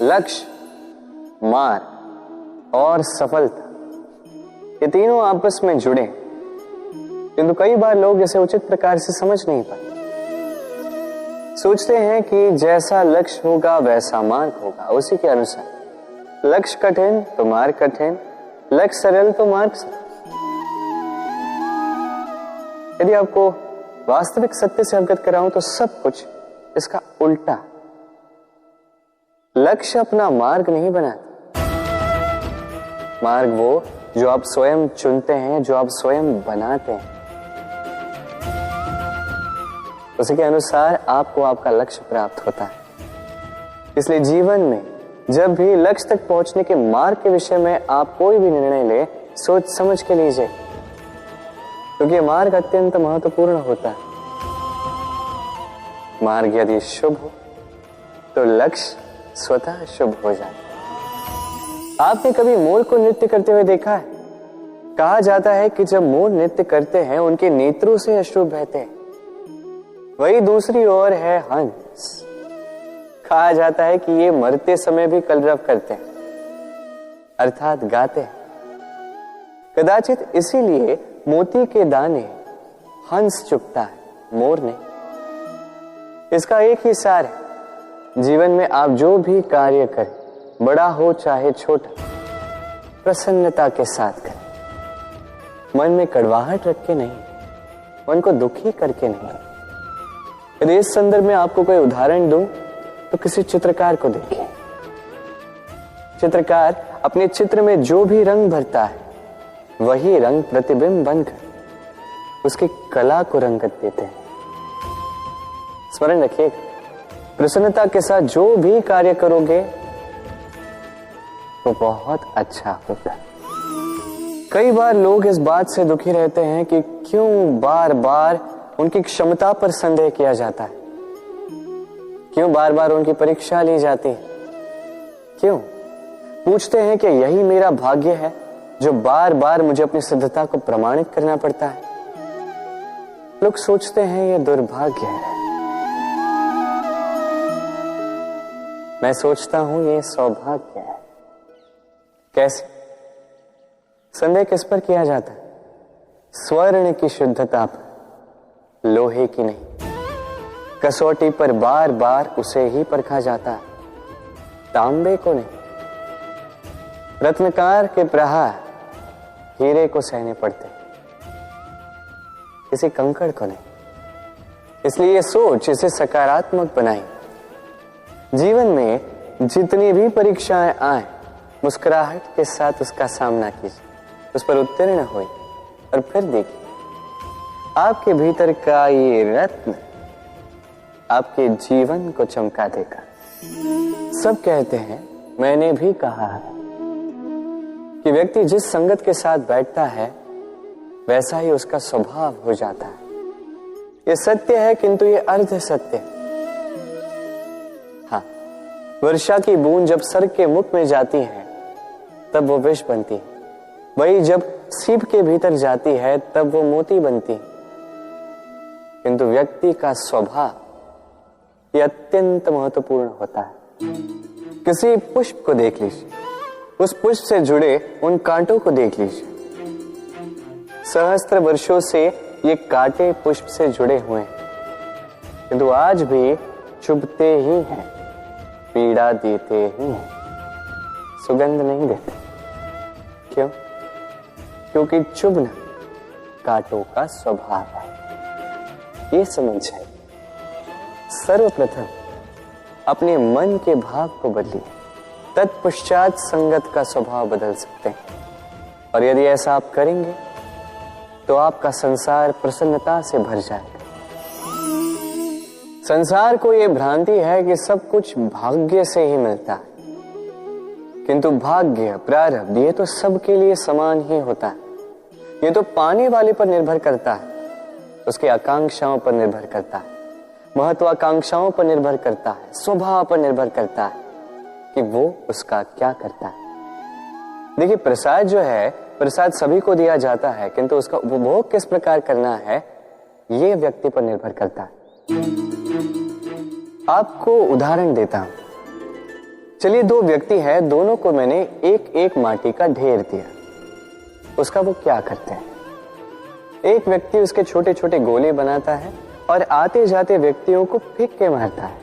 लक्ष्य, मार्ग और सफलता, ये तीनों आपस में जुड़े, किंतु कई बार लोग इसे उचित प्रकार से समझ नहीं पाते। सोचते हैं कि जैसा लक्ष्य होगा वैसा मार्ग होगा, उसी के अनुसार। लक्ष्य कठिन तो मार्ग कठिन, लक्ष्य सरल तो मार्ग सरल। यदि आपको वास्तविक सत्य से अवगत कराऊं तो सब कुछ इसका उल्टा। लक्ष्य अपना मार्ग नहीं बनाता, मार्ग वो जो आप स्वयं चुनते हैं, जो आप स्वयं बनाते हैं। उसी के अनुसार आपको आपका लक्ष्य प्राप्त होता है। इसलिए जीवन में जब भी लक्ष्य तक पहुंचने के मार्ग के विषय में आप कोई भी निर्णय ले, सोच समझ के लीजिए, क्योंकि यह मार्ग अत्यंत महत्वपूर्ण होता है। मार्ग यदि शुभ हो तो लक्ष्य स्वतः शुभ हो जाता है। आपने कभी मोर को नृत्य करते हुए देखा है? कहा जाता है कि जब मोर नृत्य करते हैं उनके नेत्रों से अश्रु बहते हैं। वही दूसरी ओर है हंस। कहा जाता है कि ये मरते समय भी कलरव करते हैं, अर्थात गाते हैं। कदाचित इसीलिए मोती के दाने हंस चुगता है, मोर नहीं। इसका एक ही सार है, जीवन में आप जो भी कार्य करें, बड़ा हो चाहे छोटा, प्रसन्नता के साथ करें। मन में कड़वाहट रख के नहीं, मन को दुखी करके नहीं। यदि इस संदर्भ में आपको कोई उदाहरण दूं तो किसी चित्रकार को देखिए। चित्रकार अपने चित्र में जो भी रंग भरता है, वही रंग प्रतिबिंब बनकर उसकी कला को रंगत देते हैं। स्मरण रखिए, प्रसन्नता के साथ जो भी कार्य करोगे वो बहुत अच्छा होगा। कई बार लोग इस बात से दुखी रहते हैं कि क्यों बार बार उनकी क्षमता पर संदेह किया जाता है, क्यों बार बार उनकी परीक्षा ली जाती है, क्यों पूछते हैं कि यही मेरा भाग्य है जो बार बार मुझे अपनी सिद्धता को प्रमाणित करना पड़ता है। लोग सोचते हैं यह दुर्भाग्य है, मैं सोचता हूं यह सौभाग्य है। कैसे? संदेह किस पर किया जाता है? स्वर्ण की शुद्धता पर, लोहे की नहीं। कसौटी पर बार बार उसे ही परखा जाता है, तांबे को नहीं। रत्नकार के प्रहार हीरे को सहने पड़ते, किसी कंकड़ को नहीं। इसलिए ये सोच इसे सकारात्मक बनाई। जीवन में जितनी भी परीक्षाएं आए, मुस्कुराहट के साथ उसका सामना कीजिए, उस पर उत्तीर्ण हुई और फिर देखिए आपके भीतर का ये रत्न आपके जीवन को चमका देगा। सब कहते हैं, मैंने भी कहा है कि व्यक्ति जिस संगत के साथ बैठता है वैसा ही उसका स्वभाव हो जाता है। यह सत्य है, किंतु यह अर्ध सत्य है। हाँ, वर्षा की बूंद जब सर के मुख में जाती है तब वो विष बनती है, वही जब सीप के भीतर जाती है तब वो मोती बनती है। किंतु व्यक्ति का स्वभाव यह अत्यंत महत्वपूर्ण होता है। किसी पुष्प को देख लीजिए, उस पुष्प से जुड़े उन कांटों को देख लीजिए। सहस्त्र वर्षों से ये कांटे पुष्प से जुड़े हुए हैं, किंतु आज भी चुभते ही हैं, पीड़ा देते ही हैं, सुगंध नहीं देते। क्यों? क्योंकि चुभना कांटों का स्वभाव है। ये समझ है। सर्वप्रथम अपने मन के भाव को बदलिए, तत्पश्चात संगत का स्वभाव बदल सकते हैं। और यदि ऐसा आप करेंगे तो आपका संसार प्रसन्नता से भर जाएगा। संसार को यह भ्रांति है कि सब कुछ भाग्य से ही मिलता है, किंतु भाग्य, प्रारब्ध ये तो सबके लिए समान ही होता है। ये तो पाने वाले पर निर्भर करता है, उसकी आकांक्षाओं पर निर्भर करता है, महत्वाकांक्षाओं पर निर्भर करता है, स्वभाव पर निर्भर करता है कि वो उसका क्या करता है। देखिए, प्रसाद जो है, प्रसाद सभी को दिया जाता है, किंतु उसका उपभोग किस प्रकार करना है ये व्यक्ति पर निर्भर करता है। आपको उदाहरण देता हूं। चलिए, दो व्यक्ति हैं, दोनों को मैंने एक एक माटी का ढेर दिया, उसका वो क्या करते हैं? एक व्यक्ति उसके छोटे छोटे गोले बनाता है और आते जाते व्यक्तियों को फेंक के मारता है,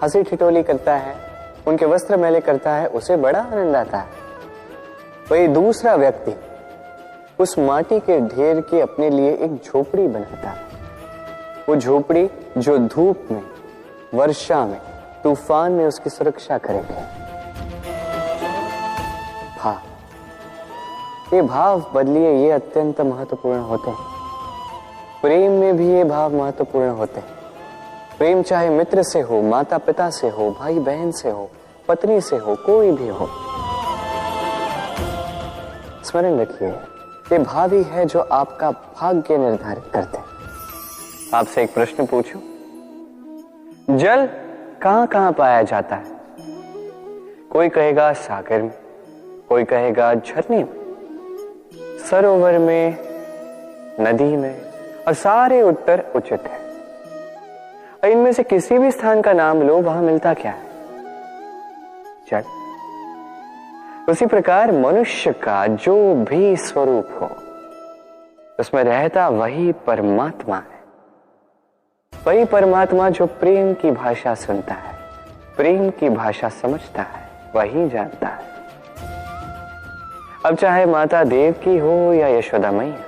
हंसी ठिठोली करता है, उनके वस्त्र मैले करता है, उसे बड़ा आनंद आता है। वही दूसरा व्यक्ति उस माटी के ढेर की अपने लिए एक झोपड़ी बनाता है। वो झोपड़ी जो धूप में, वर्षा में, तूफान में उसकी सुरक्षा करेगी। भाव, ये भाव बदलिए, ये अत्यंत महत्वपूर्ण होते हैं। प्रेम में भी ये भाव महत्वपूर्ण होते हैं। प्रेम चाहे मित्र से हो, माता पिता से हो, भाई बहन से हो, पत्नी से हो, कोई भी हो, स्मरण रखिए, ये भाव ही है जो आपका भाग्य निर्धारित करते हैं। आपसे एक प्रश्न पूछूं, जल कहां कहां पाया जाता है? कोई कहेगा सागर में, कोई कहेगा झरने में, सरोवर में, नदी में, और सारे उत्तर उचित है। और इनमें से किसी भी स्थान का नाम लो, वहां मिलता क्या है? जल। उसी प्रकार मनुष्य का जो भी स्वरूप हो, उसमें रहता वही परमात्मा है। वही परमात्मा जो प्रेम की भाषा सुनता है, प्रेम की भाषा समझता है, वही जानता है। अब चाहे माता देव की हो या यशोदा मैया,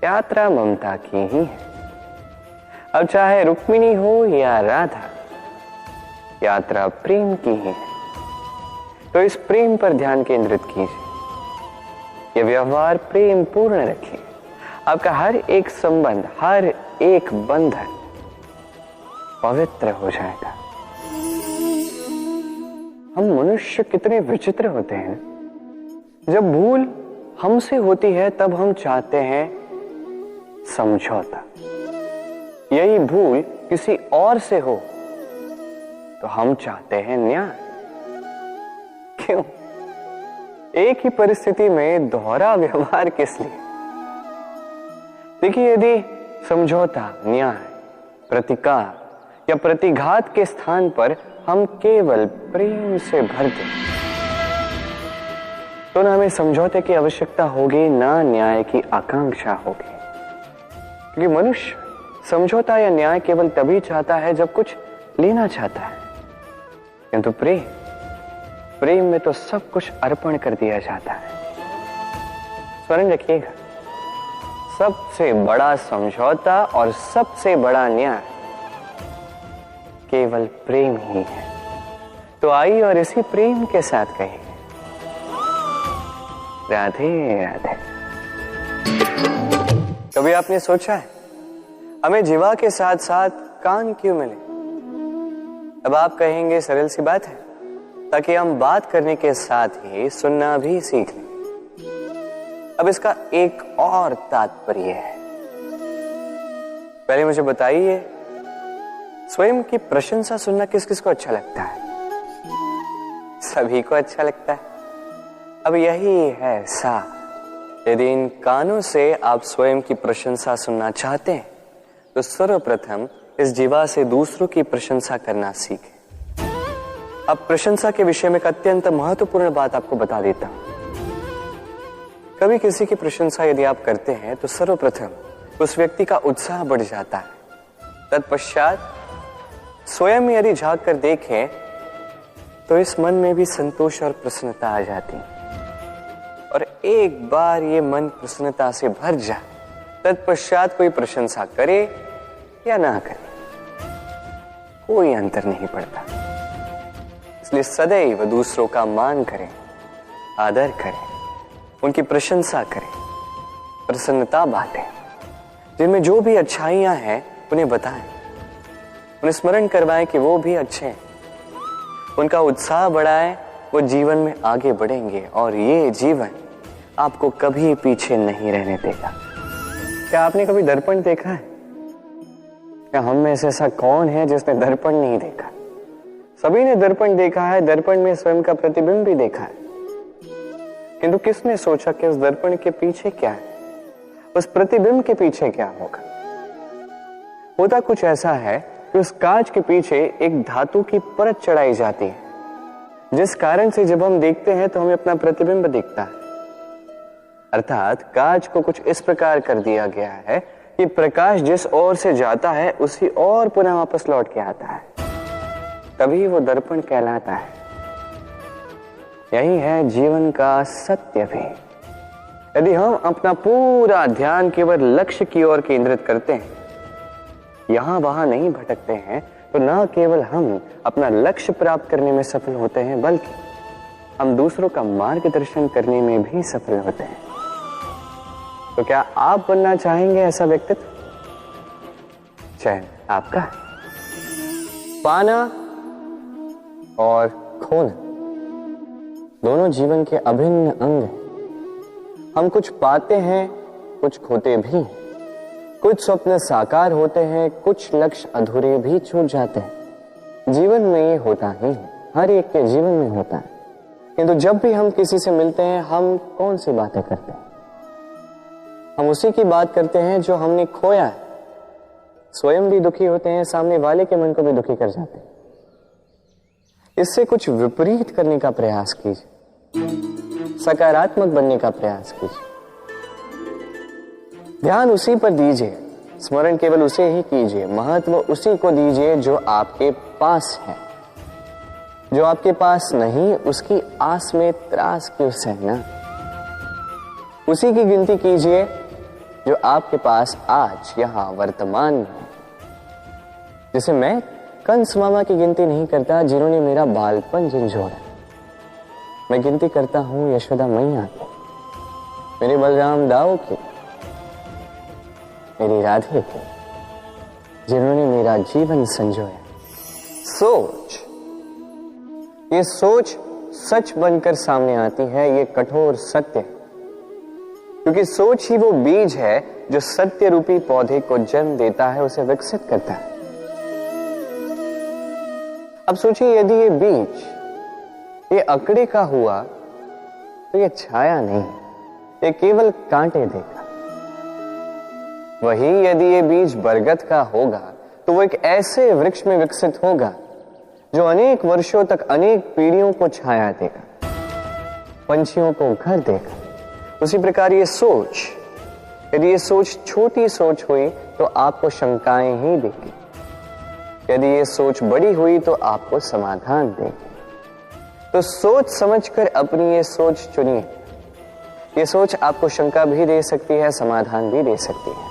यात्रा ममता की ही है। अब चाहे रुक्मिणी हो या राधा, यात्रा प्रेम की ही है। तो इस प्रेम पर ध्यान केंद्रित कीजिए, यह व्यवहार प्रेम पूर्ण रखिए। आपका हर एक संबंध, हर एक बंधन पवित्र हो जाएगा। हम मनुष्य कितने विचित्र होते हैं। जब भूल हमसे होती है तब हम चाहते हैं समझौता। यही भूल किसी और से हो तो हम चाहते हैं न्याय। क्यों? एक ही परिस्थिति में दोहरा व्यवहार किस लिए? देखिए, यदि समझौता, न्याय, प्रतिकार या प्रतिघात के स्थान पर हम केवल प्रेम से भर दें, तो ना हमें समझौते की आवश्यकता होगी, ना न्याय की आकांक्षा होगी। क्योंकि मनुष्य समझौता या न्याय केवल तभी चाहता है जब कुछ लेना चाहता है, किंतु प्रेम में तो सब कुछ अर्पण कर दिया जाता है। स्मरण रखिएगा, सबसे बड़ा समझौता और सबसे बड़ा न्याय केवल प्रेम ही है। तो आइए और इसी प्रेम के साथ कहिए, राधे राधे। कभी आपने सोचा है हमें जीवा के साथ साथ कान क्यों मिले? अब आप कहेंगे सरल सी बात है, ताकि हम बात करने के साथ ही सुनना भी सीख लें। अब इसका एक और तात्पर्य है। पहले मुझे बताइए, स्वयं की प्रशंसा सुनना किस किस को अच्छा लगता है? सभी को अच्छा लगता है। अब यही है सार। यदि इन कानों से आप स्वयं की प्रशंसा सुनना चाहते हैं तो सर्वप्रथम इस जीवा से दूसरों की प्रशंसा करना सीखें। अब प्रशंसा के विषय में एक अत्यंत महत्वपूर्ण बात आपको बता देता हूं। कभी किसी की प्रशंसा यदि आप करते हैं तो सर्वप्रथम उस व्यक्ति का उत्साह बढ़ जाता है। तत्पश्चात स्वयं यदि झांक कर देखें तो इस मन में भी संतोष और प्रसन्नता आ जाती है। और एक बार ये मन प्रसन्नता से भर जाए, तत्पश्चात कोई प्रशंसा करे या ना करे, कोई अंतर नहीं पड़ता। इसलिए सदैव दूसरों का मान करें, आदर करें, उनकी प्रशंसा करें, प्रसन्नता बांटें। जिनमें जो भी अच्छाइयां हैं उन्हें बताएं, उन्हें स्मरण करवाएं कि वो भी अच्छे हैं, उनका उत्साह बढ़ाएं, वो जीवन में आगे बढ़ेंगे और ये जीवन आपको कभी पीछे नहीं रहने देगा। क्या आपने कभी दर्पण देखा है? क्या हम में से ऐसा कौन है जिसने दर्पण नहीं देखा? सभी ने दर्पण देखा है, दर्पण में स्वयं का प्रतिबिंब भी देखा है। किंतु किसने सोचा कि उस दर्पण के पीछे क्या है, उस प्रतिबिंब के पीछे क्या होगा? होता कुछ ऐसा है कि उस कांच के पीछे एक धातु की परत चढ़ाई जाती है जिस कारण से जब हम देखते हैं तो हमें अपना प्रतिबिंब दिखता है। अर्थात कांच को कुछ इस प्रकार कर दिया गया है कि प्रकाश जिस ओर से जाता है उसी ओर पुनः वापस लौट के आता है, तभी वो दर्पण कहलाता है। यही है जीवन का सत्य भी। यदि हम अपना पूरा ध्यान केवल लक्ष्य की ओर केंद्रित करते हैं, यहां वहां नहीं भटकते हैं, तो न केवल हम अपना लक्ष्य प्राप्त करने में सफल होते हैं, बल्कि हम दूसरों का मार्गदर्शन करने में भी सफल होते हैं। तो क्या आप बनना चाहेंगे ऐसा व्यक्तित्व? चयन आपका है। पाना और खोना दोनों जीवन के अभिन्न अंग हैं। हम कुछ पाते हैं, कुछ खोते भी हैं। कुछ स्वप्न साकार होते हैं, कुछ लक्ष्य अधूरे भी छूट जाते हैं। जीवन में ये होता ही है, हर एक के जीवन में होता है। किंतु जब भी हम किसी से मिलते हैं, हम कौन सी बातें करते हैं? हम उसी की बात करते हैं जो हमने खोया है। स्वयं भी दुखी होते हैं, सामने वाले के मन को भी दुखी कर जाते हैं। इससे कुछ विपरीत करने का प्रयास कीजिए, सकारात्मक बनने का प्रयास कीजिए। ध्यान उसी पर दीजिए, स्मरण केवल उसे ही कीजिए, महत्व उसी को दीजिए जो आपके पास है। जो आपके पास नहीं, उसकी आस में त्रास क्यों सहना। उसी की गिनती कीजिए जो आपके पास आज यहां वर्तमान में है। जैसे मैं कंस मामा की गिनती नहीं करता जिन्होंने मेरा बालपन झंझोड़ा। मैं गिनती करता हूं यशोदा मैया की, मेरे बलराम दाऊ की, मेरी राधे की, जिन्होंने मेरा जीवन संजोया। सोच, ये सोच सच बनकर सामने आती है, ये कठोर सत्य है। क्योंकि सोच ही वो बीज है जो सत्य रूपी पौधे को जन्म देता है, उसे विकसित करता है। अब सोचिए, यदि ये बीज ये अकड़े का हुआ तो ये छाया नहीं, ये केवल कांटे देगा। वही यदि ये बीज बरगद का होगा तो वो एक ऐसे वृक्ष में विकसित होगा जो अनेक वर्षों तक अनेक पीढ़ियों को छाया देगा, पंछियों को घर देगा। उसी प्रकार ये सोच, यदि ये सोच छोटी सोच हुई तो आपको शंकाएं ही देगी। यदि ये सोच बड़ी हुई तो आपको समाधान देगी। तो सोच समझकर अपनी ये सोच चुनिए। ये सोच आपको शंका भी दे सकती है, समाधान भी दे सकती है।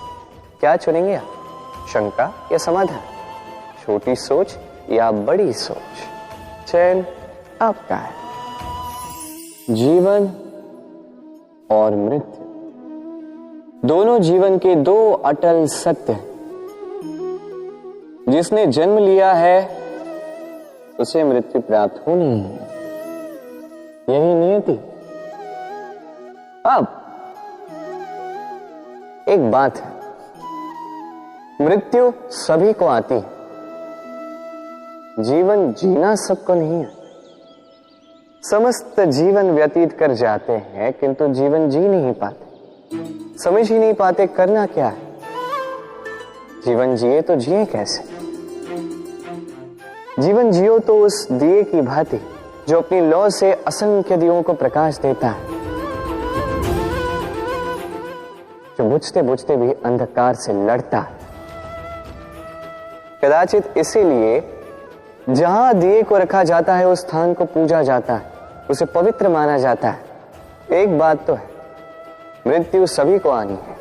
क्या चुनेंगे आप, शंका या समाधान? छोटी सोच या बड़ी सोच? चयन आपका है। जीवन और मृत्यु दोनों जीवन के दो अटल सत्य हैं। जिसने जन्म लिया है उसे मृत्यु प्राप्त होनी है, यही नियति। अब एक बात है, मृत्यु सभी को आती है, जीवन जीना सबको नहीं है। समस्त जीवन व्यतीत कर जाते हैं किंतु जीवन जी नहीं पाते, समझ ही नहीं पाते करना क्या है। जीवन जिए तो जिए कैसे? जीवन जियो तो उस दिए की भांति जो अपनी लौ से असंख्य दियों को प्रकाश देता है, जो बुझते बुझते भी अंधकार से लड़ता है। कदाचित इसीलिए जहां दिए को रखा जाता है उस स्थान को पूजा जाता है, उसे पवित्र माना जाता है। एक बात तो है, मृत्यु सभी को आनी है,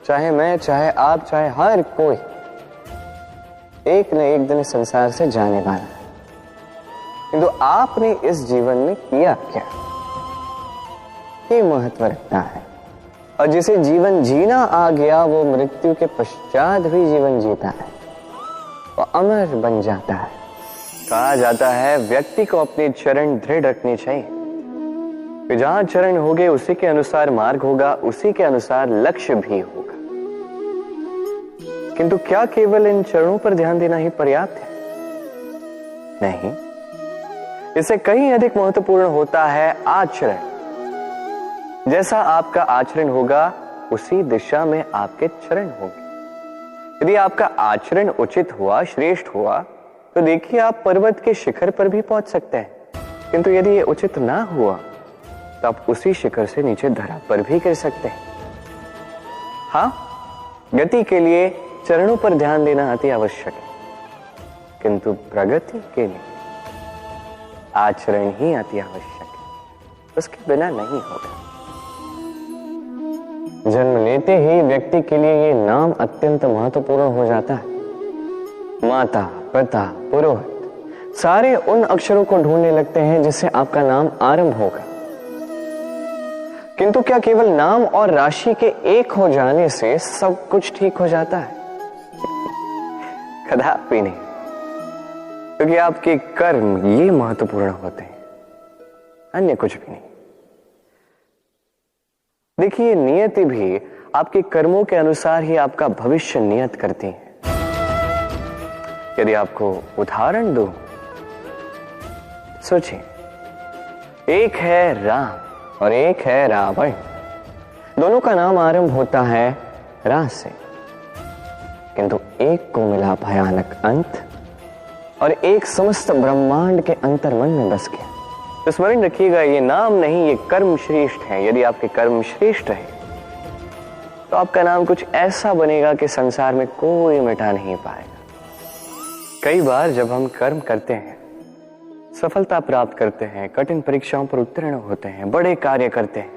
चाहे मैं, चाहे आप, चाहे हर कोई एक न एक दिन संसार से जाने वाला है। किंतु आपने इस जीवन में किया क्या, ये महत्व रखता है। और जिसे जीवन जीना आ गया वो मृत्यु के पश्चात भी जीवन जीता है, वो अमर बन जाता है। कहा जाता है व्यक्ति को अपने चरण दृढ़ रखने चाहिए, कि जहां चरण होंगे उसी के अनुसार मार्ग होगा, उसी के अनुसार लक्ष्य भी होगा। किंतु क्या केवल इन चरणों पर ध्यान देना ही पर्याप्त है? नहीं, इससे कहीं अधिक महत्वपूर्ण होता है आचरण। जैसा आपका आचरण होगा उसी दिशा में आपके चरण होंगे। यदि आपका आचरण उचित हुआ, श्रेष्ठ हुआ, तो देखिए आप पर्वत के शिखर पर भी पहुंच सकते हैं। किंतु यदि ये उचित ना हुआ तो आप उसी शिखर से नीचे धरा पर भी गिर सकते हैं। हाँ, गति के लिए चरणों पर ध्यान देना अति आवश्यक है, किंतु प्रगति के लिए आचरण ही अति आवश्यक है, उसके बिना नहीं होगा। जन्म लेते ही व्यक्ति के लिए ये नाम अत्यंत महत्वपूर्ण हो जाता है। माता, पिता, पुरोहित सारे उन अक्षरों को ढूंढने लगते हैं जिससे आपका नाम आरंभ होगा। किंतु क्या केवल नाम और राशि के एक हो जाने से सब कुछ ठीक हो जाता है? कदापि नहीं, क्योंकि आपके कर्म ये महत्वपूर्ण होते हैं, अन्य कुछ भी नहीं। देखिए, नियति भी आपके कर्मों के अनुसार ही आपका भविष्य नियत करती है। यदि आपको उदाहरण दूं, सोचिए, एक है राम और एक है रावण। दोनों का नाम आरंभ होता है रा से, किंतु एक को मिला भयानक अंत और एक समस्त ब्रह्मांड के अंतर्मन में बस गया। तो स्मरण रखिएगा, ये नाम नहीं, ये कर्म श्रेष्ठ है। यदि आपके कर्म श्रेष्ठ रहे तो आपका नाम कुछ ऐसा बनेगा कि संसार में कोई मिटा नहीं पाएगा। कई बार जब हम कर्म करते हैं, सफलता प्राप्त करते हैं, कठिन परीक्षाओं पर उत्तीर्ण होते हैं, बड़े कार्य करते हैं,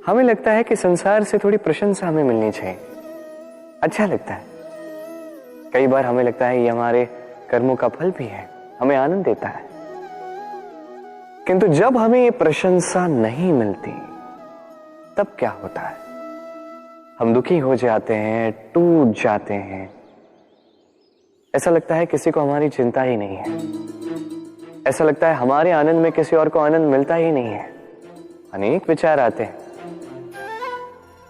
हमें लगता है कि संसार से थोड़ी प्रशंसा हमें मिलनी चाहिए, अच्छा लगता है। कई बार हमें लगता है ये हमारे कर्मों का फल भी है, हमें आनंद देता है। किंतु जब हमें ये प्रशंसा नहीं मिलती तब क्या होता है? हम दुखी हो जाते हैं, टूट जाते हैं। ऐसा लगता है किसी को हमारी चिंता ही नहीं है। ऐसा लगता है हमारे आनंद में किसी और को आनंद मिलता ही नहीं है। अनेक विचार आते हैं।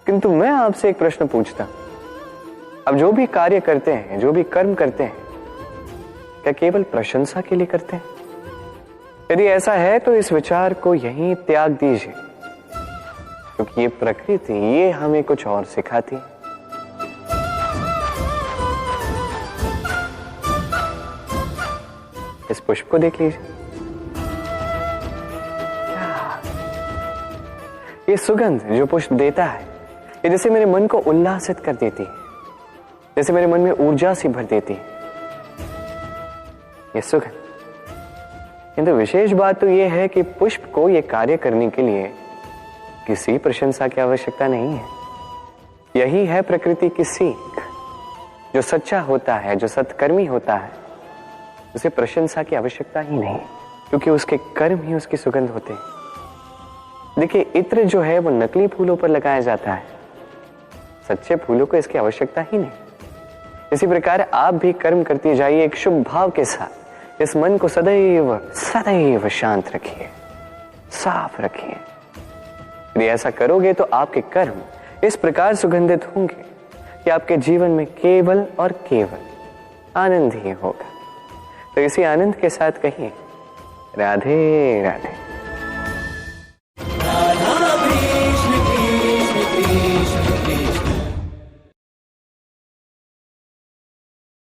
किंतु मैं आपसे एक प्रश्न पूछता हूं, अब जो भी कार्य करते हैं, जो भी कर्म करते हैं, क्या केवल प्रशंसा के लिए करते हैं? यदि ऐसा है तो इस विचार को यहीं त्याग दीजिए, क्योंकि ये प्रकृति ये हमें कुछ और सिखाती है। इस पुष्प को देख लीजिए, ये सुगंध जो पुष्प देता है, ये जैसे मेरे मन को उल्लासित कर देती है, जैसे मेरे मन में ऊर्जा सी भर देती है ये सुगंध। किंतु विशेष बात तो यह है कि पुष्प को यह कार्य करने के लिए किसी प्रशंसा की आवश्यकता नहीं है। यही है प्रकृति की सीख। जो सच्चा होता है, जो सत्कर्मी होता है, उसे प्रशंसा की आवश्यकता ही नहीं, क्योंकि उसके कर्म ही उसकी सुगंध होते हैं। देखिए, इत्र जो है वो नकली फूलों पर लगाया जाता है, सच्चे फूलों को इसकी आवश्यकता ही नहीं। इसी प्रकार आप भी कर्म करते जाइए एक शुभ भाव के साथ। इस मन को सदैव सदैव शांत रखिए, साफ रखिए। यदि ऐसा करोगे तो आपके कर्म इस प्रकार सुगंधित होंगे कि आपके जीवन में केवल और केवल आनंद ही होगा। तो इसी आनंद के साथ कहिए, राधे राधे।